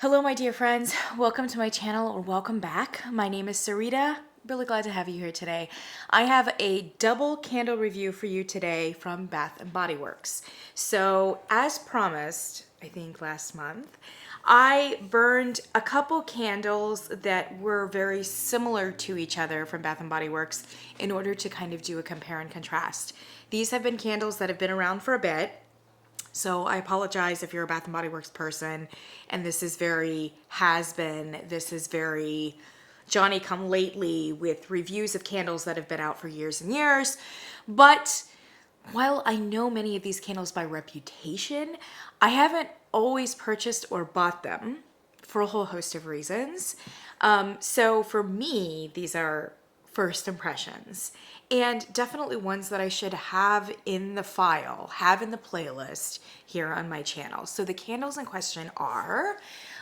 Hello, my dear friends. Welcome to my channel, or welcome back. My name is Sarita. Really glad to have you here today. I have a double candle review for you today from Bath and Body Works. So, as promised, I think last month, I burned a couple candles that were very similar to each other from Bath and Body Works in order to kind of do a compare and contrast. These have been candles that have been around for a bit. So I apologize if you're a Bath and Body Works person and this is very this is very Johnny come lately with reviews of candles that have been out for years and years. But while I know many of these candles by reputation, I haven't always purchased or bought them for a whole host of reasons. So for me, these are first impressions and definitely ones that I should have in the file, have in the playlist here on my channel. So the candles in question are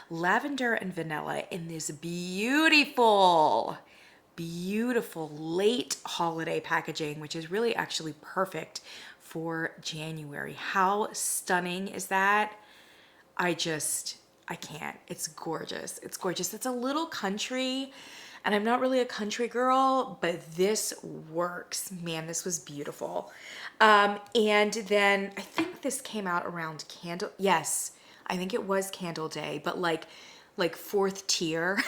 Lavender and Vanilla in this beautiful late holiday packaging, which is really actually perfect for January. How stunning is that? I can't. It's gorgeous. It's gorgeous. It's a little country, and I'm not really a country girl, but this works. Man, this was beautiful. And then I think this came out around yes, I think it was Candle Day, but like fourth tier.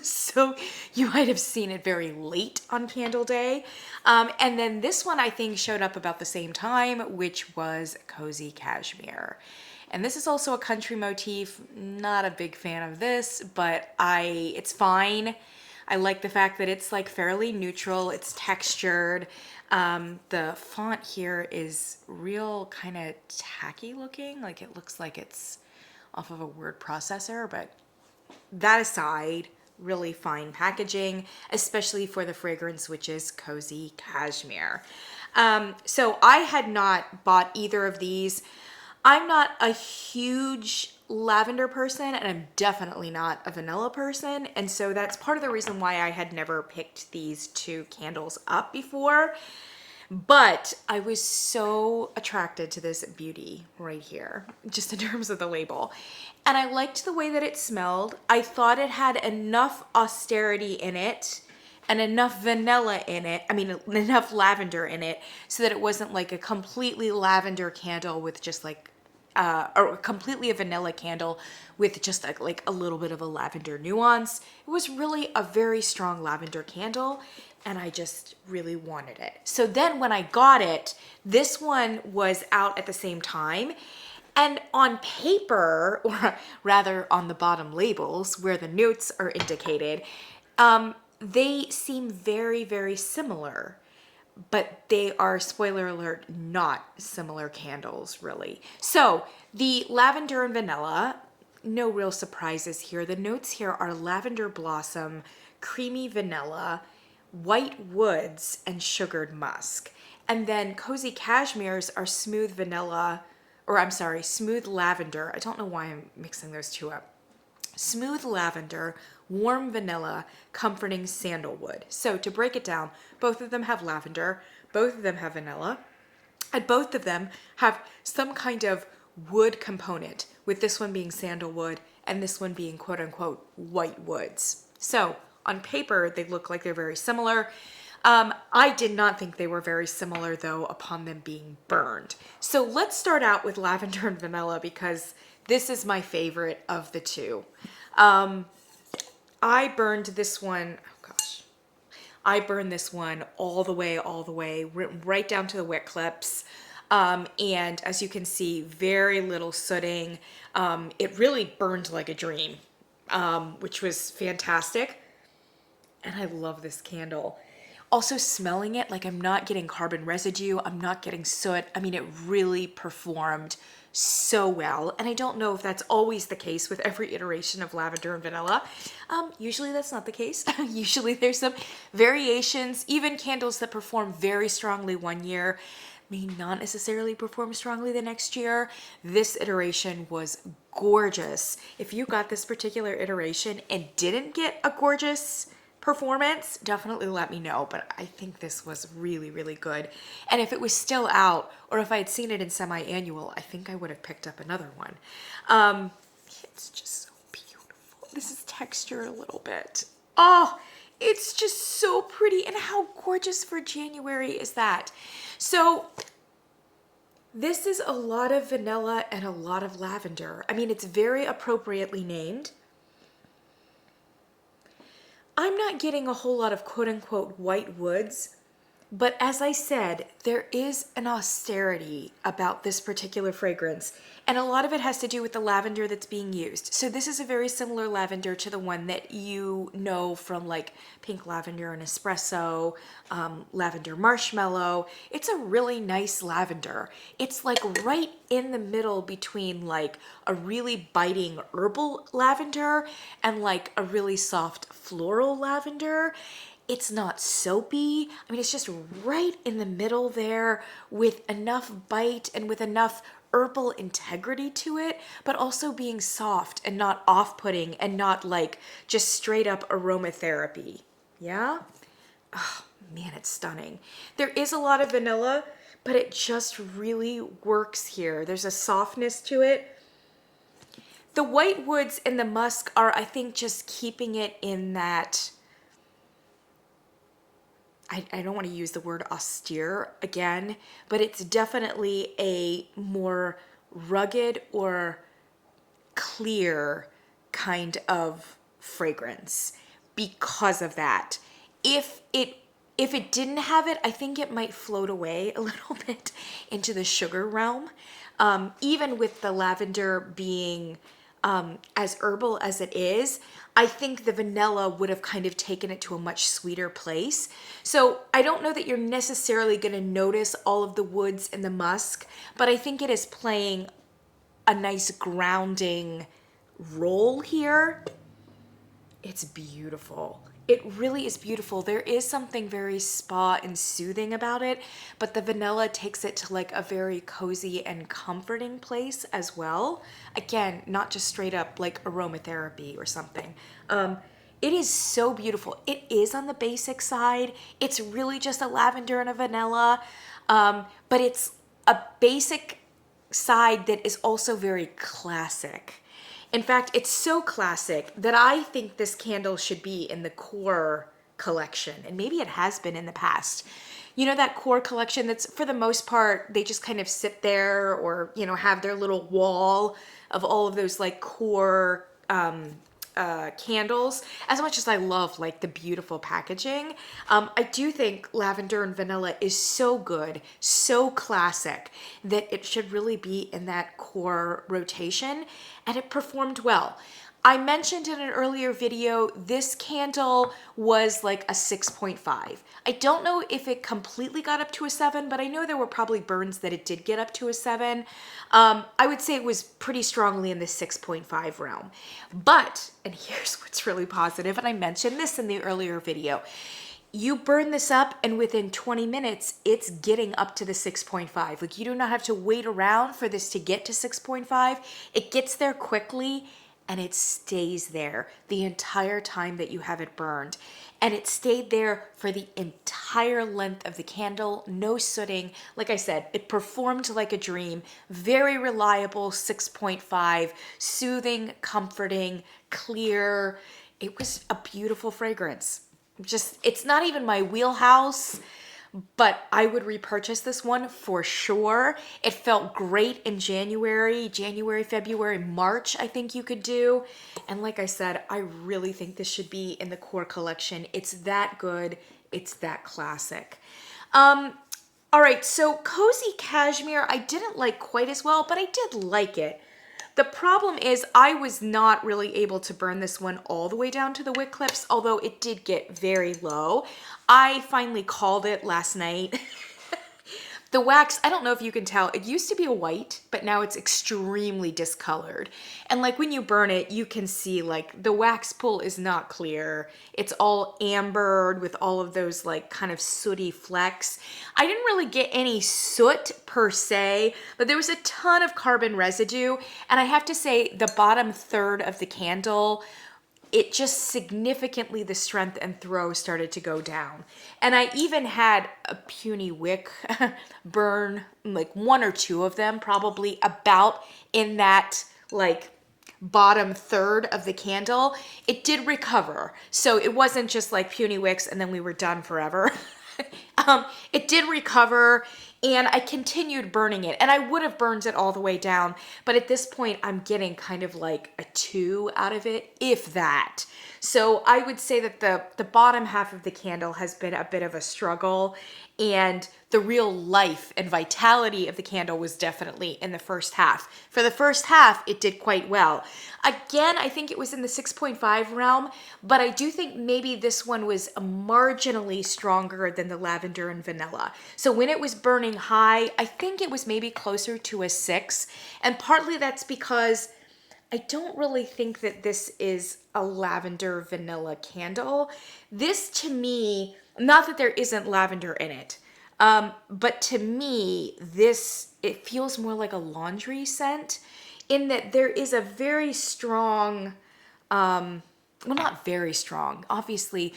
So you might have seen it very late on Candle Day. And then this one I think showed up about the same time, which was Cozy Cashmere. And this is also a country motif. Not a big fan of this, but it's fine. I like the fact that it's like fairly neutral. It's textured. The font here is real kind of tacky looking. Like it looks like it's off of a word processor, but that aside, really fine packaging, especially for the fragrance, which is Cozy Cashmere. So I had not bought either of these. I'm not a huge lavender person, and I'm definitely not a vanilla person. And so that's part of the reason why I had never picked these two candles up before. But I was so attracted to this beauty right here, just in terms of the label. And I liked the way that it smelled. I thought it had enough austerity in it and enough vanilla in it. I mean, enough lavender in it so that it wasn't like a completely lavender candle with just like, or completely a vanilla candle with just like a little bit of a lavender nuance. It was really a very strong lavender candle, and I just really wanted it. So then when I got it, this one was out at the same time. And on paper, or rather on the bottom labels where the notes are indicated, they seem very, very similar. But they are, spoiler alert, not similar candles, really. So the lavender and vanilla, no real surprises here. The notes here are lavender blossom, creamy vanilla, white woods, and sugared musk. And then Cozy Cashmere's are smooth vanilla, or I'm sorry, smooth lavender. I don't know why I'm mixing those two up. Smooth lavender, warm vanilla, comforting sandalwood. So to break it down, both of them have lavender, both of them have vanilla, and both of them have some kind of wood component, with this one being sandalwood and this one being quote unquote white woods. So on paper, they look like they're very similar. I did not think they were very similar though upon them being burned. So let's start out with lavender and vanilla because this is my favorite of the two. I burned this one, oh gosh. I burned this one all the way, right down to the wick clips. And as you can see, very little sooting. It really burned like a dream, which was fantastic. And I love this candle. Also smelling it, like I'm not getting carbon residue, I'm not getting soot. I mean, it really performed so well. And I don't know if that's always the case with every iteration of lavender and vanilla. Usually that's not the case. Usually there's some variations. Even candles that perform very strongly one year may not necessarily perform strongly the next year. This iteration was gorgeous. If you got this particular iteration and didn't get a gorgeous performance, definitely let me know, but I think this was really, really good. And if it was still out, or if I had seen it in semi-annual, I think I would have picked up another one. It's just so beautiful. texture a little bit. Oh, it's just so pretty, and how gorgeous for January is that? So this is a lot of vanilla and a lot of lavender. I mean, it's very appropriately named. I'm not getting a whole lot of quote unquote white woods, but as I said, there is an austerity about this particular fragrance, and a lot of it has to do with the lavender that's being used. So this is a very similar lavender to the one that you know from like pink lavender and espresso, lavender marshmallow. It's a really nice lavender. It's like right in the middle between like a really biting herbal lavender and like a really soft floral lavender. It's not soapy. I mean, it's just right in the middle there with enough bite and with enough herbal integrity to it, but also being soft and not off-putting and not like just straight up aromatherapy. Yeah? Oh, man, it's stunning. There is a lot of vanilla, but it just really works here. There's a softness to it. The white woods and the musk are, I think, just keeping it in that, I don't want to use the word austere again, but it's definitely a more rugged or clear kind of fragrance because of that. If it didn't have it, I think it might float away a little bit into the sugar realm. Even with the lavender being as herbal as it is, I think the vanilla would have kind of taken it to a much sweeter place. So I don't know that you're necessarily going to notice all of the woods and the musk, but I think it is playing a nice grounding role here. It's beautiful. It really is beautiful. There is something very spa and soothing about it, but the vanilla takes it to like a very cozy and comforting place as well. Again, not just straight up like aromatherapy or something. It is so beautiful. It is on the basic side. It's really just a lavender and a vanilla, but it's a basic side that is also very classic. In fact, it's so classic that I think this candle should be in the core collection, and maybe it has been in the past. You know, that core collection that's, for the most part, they just kind of sit there or, you know, have their little wall of all of those like core candles. As much as I love like the beautiful packaging, I do think lavender and vanilla is so good, so classic, that it should really be in that core rotation, and it performed well. I mentioned in an earlier video, this candle was like a 6.5. I don't know if it completely got up to a 7, but I know there were probably burns that it did get up to a 7. I would say it was pretty strongly in the 6.5 realm. But, and here's what's really positive, and I mentioned this in the earlier video, you burn this up and within 20 minutes, it's getting up to the 6.5. Like, you do not have to wait around for this to get to 6.5. It gets there quickly, and it stays there the entire time that you have it burned. And it stayed there for the entire length of the candle, no sooting. Like I said, it performed like a dream. Very reliable, 6.5, soothing, comforting, clear. It was a beautiful fragrance. Just, it's not even my wheelhouse, but I would repurchase this one for sure. It felt great in January, February, March, I think you could do. And like I said, I really think this should be in the core collection. It's that good. It's that classic. All right, so Cozy Cashmere, I didn't like quite as well, but I did like it. The problem is I was not really able to burn this one all the way down to the wick clips, although it did get very low. I finally called it last night. The wax, I don't know if you can tell, it used to be a white, but now it's extremely discolored. And like when you burn it, you can see like the wax pull is not clear. It's all ambered with all of those like kind of sooty flecks. I didn't really get any soot per se, but there was a ton of carbon residue. And I have to say the bottom third of the candle, it just significantly, the strength and throw started to go down. And I even had a puny wick burn, like one or two of them, probably about in that like bottom third of the candle, it did recover. So it wasn't just like puny wicks and then we were done forever. It did recover, and I continued burning it, and I would have burned it all the way down, but at this point I'm getting kind of like a 2 out of it, if that. So I would say that the bottom half of the candle has been a bit of a struggle, and the real life and vitality of the candle was definitely in the first half. For the first half, it did quite well. Again, I think it was in the 6.5 realm, but I do think maybe this one was marginally stronger than the lavender and vanilla. So when it was burning high, I think it was maybe closer to a 6. And partly that's because I don't really think that this is a lavender vanilla candle. This to me, not that there isn't lavender in it, but to me, it feels more like a laundry scent in that there is a very strong, well, not very strong, obviously,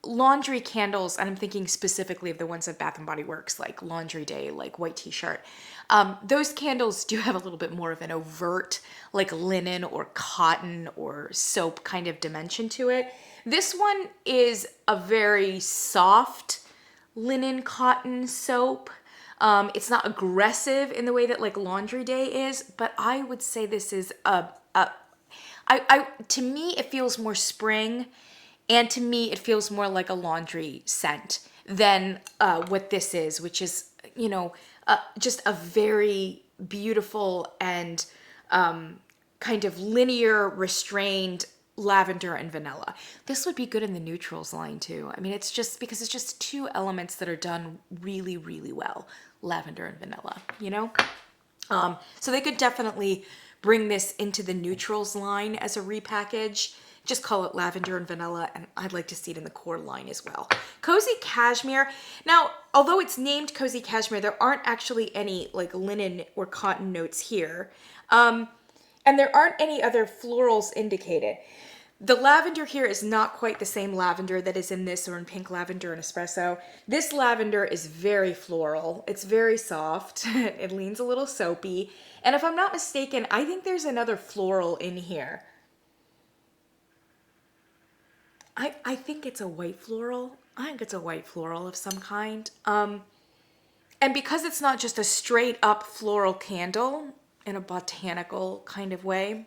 laundry candles, and I'm thinking specifically of the ones at Bath & Body Works, like Laundry Day, like White T-shirt. Those candles do have a little bit more of an overt, like linen or cotton or soap kind of dimension to it. This one is a very soft linen cotton soap. It's not aggressive in the way that like Laundry Day is, but I would say this is to me, it feels more spring, and to me, it feels more like a laundry scent than what this is, which is, just a very beautiful and kind of linear, restrained lavender and vanilla. This would be good in the neutrals line too. I mean, it's just because it's just two elements that are done really, really well, lavender and vanilla, So they could definitely bring this into the neutrals line as a repackage. Just call it lavender and vanilla, and I'd like to see it in the core line as well. Cozy Cashmere. Now, although it's named Cozy Cashmere, there aren't actually any like linen or cotton notes here. And there aren't any other florals indicated. The lavender here is not quite the same lavender that is in this or in Pink Lavender and Espresso. This lavender is very floral. It's very soft. It leans a little soapy. And if I'm not mistaken, I think there's another floral in here. I think it's a white floral. I think it's a white floral of some kind. And because it's not just a straight up floral candle in a botanical kind of way,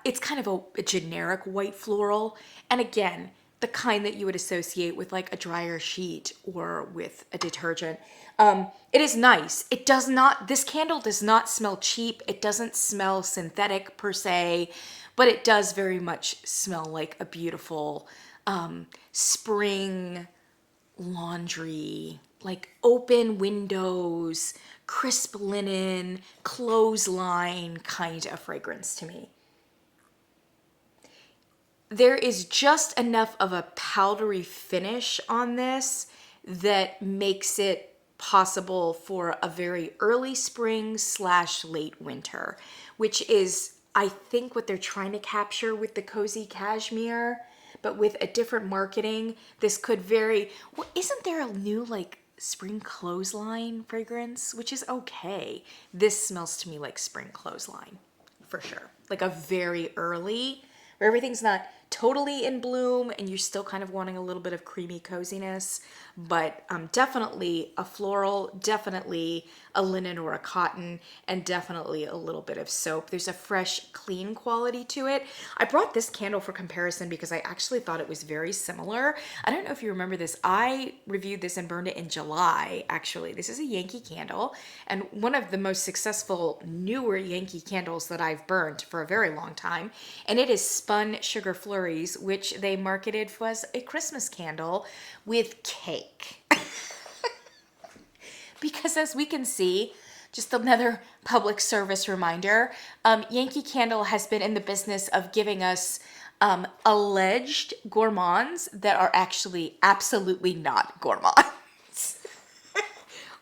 it's kind of a generic white floral. And again, the kind that you would associate with like a dryer sheet or with a detergent. It is nice. This candle does not smell cheap. It doesn't smell synthetic per se, but it does very much smell like a beautiful spring laundry, like open windows, crisp linen, clothesline kind of fragrance to me. There is just enough of a powdery finish on this that makes it possible for a very early spring / late winter, which is, I think, what they're trying to capture with the Cozy Cashmere, but with a different marketing. This could vary. Well, isn't there a new like spring clothesline fragrance, which is okay? This smells to me like spring clothesline for sure. Like a very early, where everything's not totally in bloom and you're still kind of wanting a little bit of creamy coziness, but definitely a floral, definitely a linen or a cotton, and definitely a little bit of soap. There's a fresh, clean quality to it. I brought this candle for comparison because I actually thought it was very similar. I don't know if you remember this. I reviewed this and burned it in July, actually. This is a Yankee candle, and one of the most successful newer Yankee candles that I've burned for a very long time, and it is Spun Sugar Flurries, which they marketed as a Christmas candle with cake. Because as we can see, just another public service reminder, Yankee Candle has been in the business of giving us alleged gourmands that are actually absolutely not gourmands.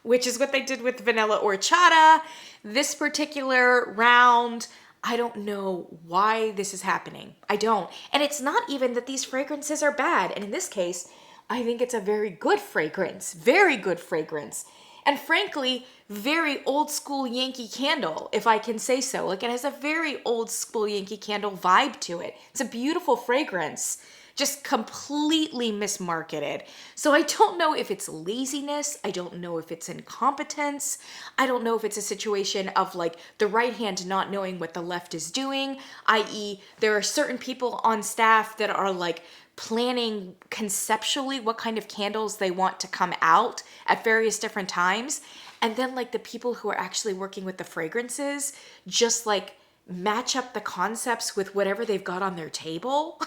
Which is what they did with vanilla horchata. This particular round, I don't know why this is happening. I don't. And it's not even that these fragrances are bad. And in this case, I think it's a very good fragrance. Very good fragrance. and frankly, very old school Yankee Candle, if I can say so. Like, it has a very old school Yankee Candle vibe to it. It's a beautiful fragrance, just completely mismarketed. So I don't know if it's laziness. I don't know if it's incompetence. I don't know if it's a situation of like the right hand not knowing what the left is doing, i.e. there are certain people on staff that are like planning conceptually what kind of candles they want to come out at various different times. And then like the people who are actually working with the fragrances just like match up the concepts with whatever they've got on their table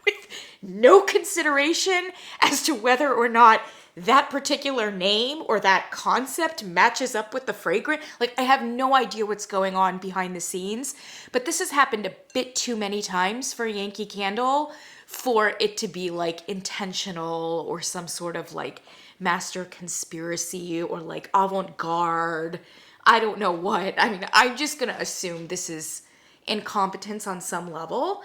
with no consideration as to whether or not that particular name or that concept matches up with the fragrance. Like, I have no idea what's going on behind the scenes, but this has happened a bit too many times for Yankee Candle for it to be like intentional or some sort of like master conspiracy or like avant-garde. I don't know what. I mean, I'm just gonna assume this is incompetence on some level.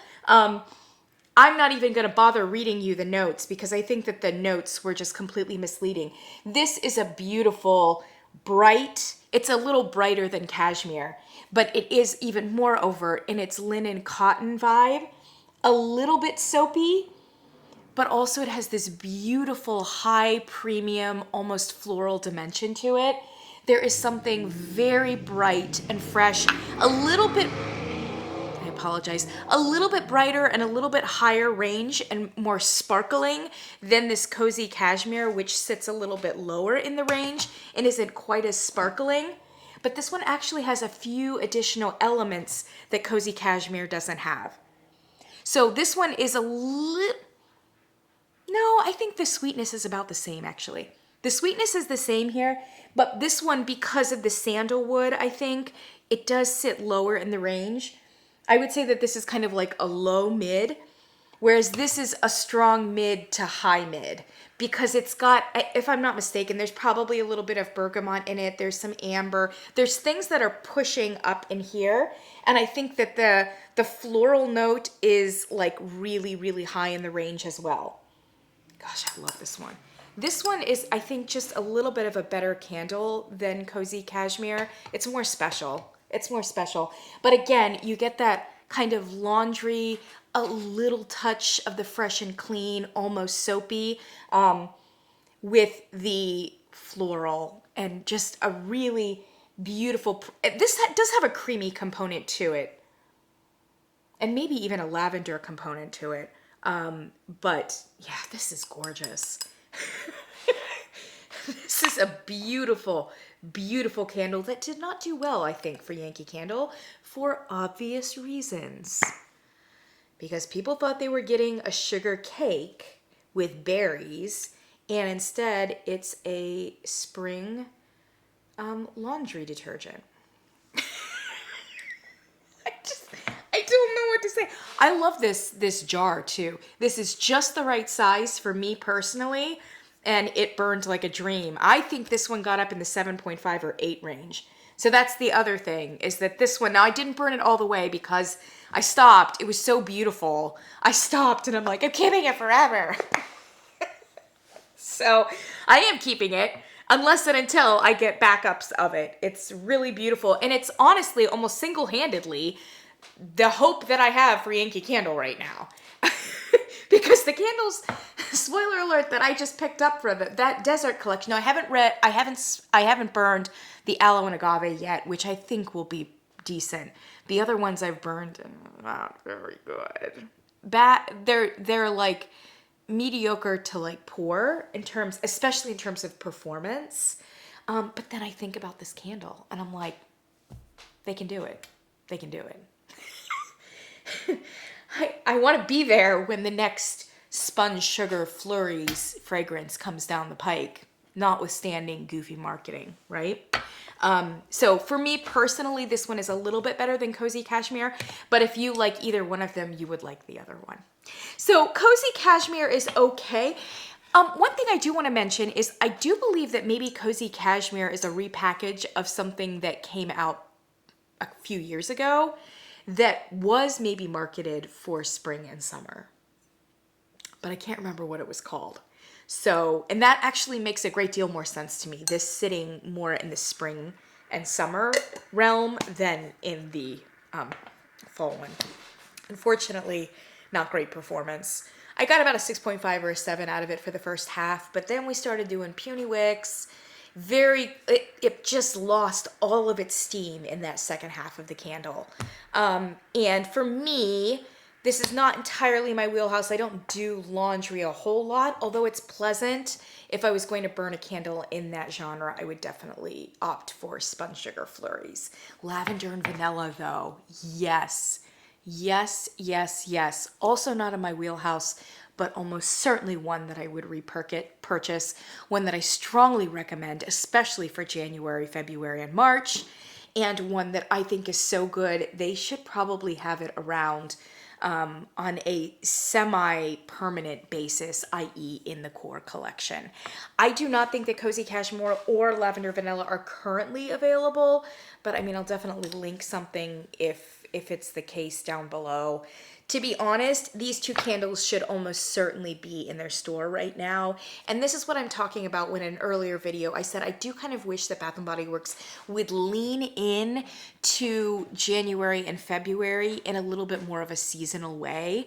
I'm not even going to bother reading you the notes because I think that the notes were just completely misleading. This is a beautiful, bright, it's a little brighter than cashmere, but it is even more overt in its linen cotton vibe. A little bit soapy, but also it has this beautiful, high premium, almost floral dimension to it. There is something very bright and fresh, a little bit, I apologize, a little bit brighter and a little bit higher range and more sparkling than this Cozy Cashmere, which sits a little bit lower in the range and isn't quite as sparkling. But this one actually has a few additional elements that Cozy Cashmere doesn't have. So this one is a little, no, I think the sweetness is about the same actually. The sweetness is the same here, but this one, because of the sandalwood, I think, it does sit lower in the range. I would say that this is kind of like a low mid, whereas this is a strong mid to high mid because it's got, if I'm not mistaken, there's probably a little bit of bergamot in it. There's some amber. There's things that are pushing up in here. And I think that the floral note is like really, really high in the range as well. Gosh, I love this one. This one is, I think, just a little bit of a better candle than Cozy Cashmere. It's more special. It's more special. But again, you get that kind of laundry, a little touch of the fresh and clean, almost soapy, with the floral and just a really beautiful, this does have a creamy component to it. And maybe even a lavender component to it. But yeah, this is gorgeous. This is a beautiful, beautiful candle that did not do well, I think, for Yankee Candle for obvious reasons. Because people thought they were getting a sugar cake with berries, and instead it's a spring laundry detergent. I don't know what to say. I love this jar too. This is just the right size for me personally, and it burned like a dream. I think this one got up in the 7.5 or 8 range. So that's the other thing, is that this one, now I didn't burn it all the way because I stopped. It was so beautiful. I stopped and I'm like, I'm keeping it forever. So I am keeping it unless and until I get backups of it. It's really beautiful. And it's honestly almost single-handedly the hope that I have for Yankee Candle right now. Because the candles, spoiler alert, that I just picked up for that desert collection. Now, I haven't burned the aloe and agave yet, which I think will be decent. The other ones I've burned are not very good. They're like mediocre to like poor in terms, especially in terms of performance. But then I think about this candle and I'm like, they can do it. They can do it. I want to be there when the next Sponge Sugar Flurries fragrance comes down the pike, notwithstanding goofy marketing, right? So for me personally, this one is a little bit better than Cozy Cashmere, but if you like either one of them, you would like the other one. So Cozy Cashmere is okay. One thing I do want to mention is I do believe that maybe Cozy Cashmere is a repackage of something that came out a few years ago that was maybe marketed for spring and summer, but I can't remember what it was called. So, and that actually makes a great deal more sense to me. This sitting more in the spring and summer realm than in the fall one. Unfortunately, not great performance. I got about a 6.5 or a 7 out of it for the first half, but then we started doing puny wicks. It just lost all of its steam in that second half of the candle. And for me, this is not entirely my wheelhouse. I don't do laundry a whole lot, although it's pleasant. If I was going to burn a candle in that genre, I would definitely opt for spun sugar flurries. Lavender and vanilla, though, yes. Yes, yes, yes. Also not in my wheelhouse, but almost certainly one that I would repurchase, one that I strongly recommend, especially for January, February, and March, and one that I think is so good, they should probably have it around on a semi-permanent basis, i.e. in the core collection. I do not think that Cozy Cashmere or Lavender Vanilla are currently available, but I mean, I'll definitely link something if it's the case down below. To be honest, these two candles should almost certainly be in their store right now. And this is what I'm talking about when in an earlier video I said I do kind of wish that Bath & Body Works would lean in to January and February in a little bit more of a seasonal way.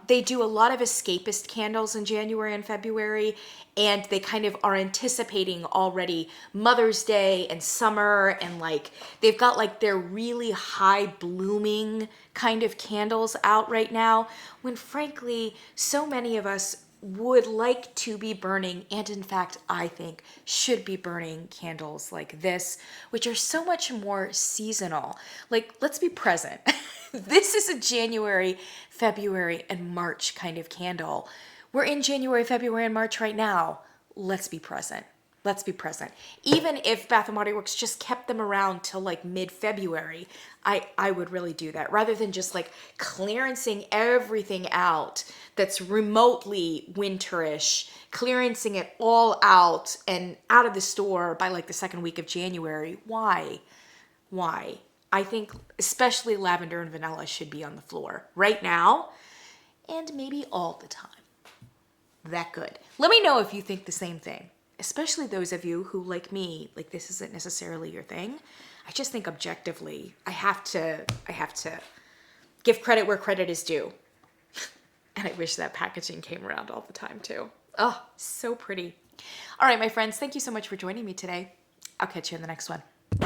They do a lot of escapist candles in January and February, and they kind of are anticipating already Mother's Day and summer, and like they've got like their really high blooming kind of candles out right now, when frankly so many of us would like to be burning, and in fact I think should be burning, candles like this, which are so much more seasonal. Like, let's be present. This is a January, February, and March kind of candle. We're in January, February, and March right now. Let's be present. Let's be present. Even if Bath & Body Works just kept them around till like mid-February, I would really do that, rather than just like clearancing everything out that's remotely winterish, clearancing it all out and out of the store by like the second week of January. Why? Why? I think especially lavender and vanilla should be on the floor right now, and maybe all the time. That good. Let me know if you think the same thing, especially those of you who, like me, like this isn't necessarily your thing. I just think objectively, I have to give credit where credit is due. And I wish that packaging came around all the time too. Oh, so pretty. All right, my friends, thank you so much for joining me today. I'll catch you in the next one.